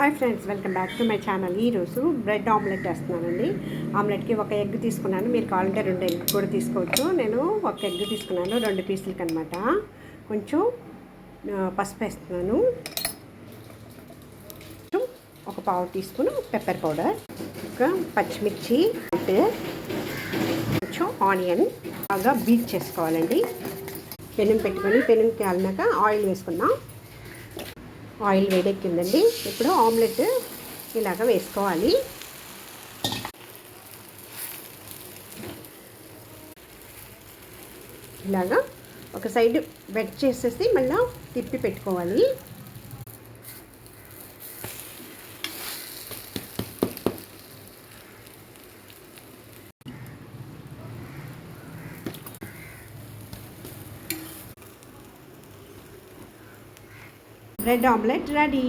Hi friends, welcome back to my channel. ఈరోజు bread omelette వేస్తున్నానండి. ఆమ్లెట్కి ఒక ఎగ్ తీసుకున్నాను. మీరు కావాలంటే 2 ఎగ్ కూడా తీసుకోవచ్చు. నేను ఒక ఎగ్ తీసుకున్నాను 2 పీసులకి అనమాట. కొంచెం పసుపు వేస్తున్నాను, ఒక పావు టీ స్పూన్ పెప్పర్ పౌడర్, ఒక పచ్చిమిర్చి, కొంచెం ఆనియన్ బాగా బీట్ చేసుకోవాలండి. పెనం పెట్టుకొని పెనంకి వెళ్ళినాక ఆయిల్ వేసుకుందాం. ఆయిల్ వేడెక్కిందండి. ఇప్పుడు ఆమ్లెట్ ఇలాగ వేసుకోవాలి. ఇలాగా ఒక సైడ్ వెట్ చేసేసి మళ్ళీ తిప్పి పెట్టుకోవాలి. Bread omelette ready.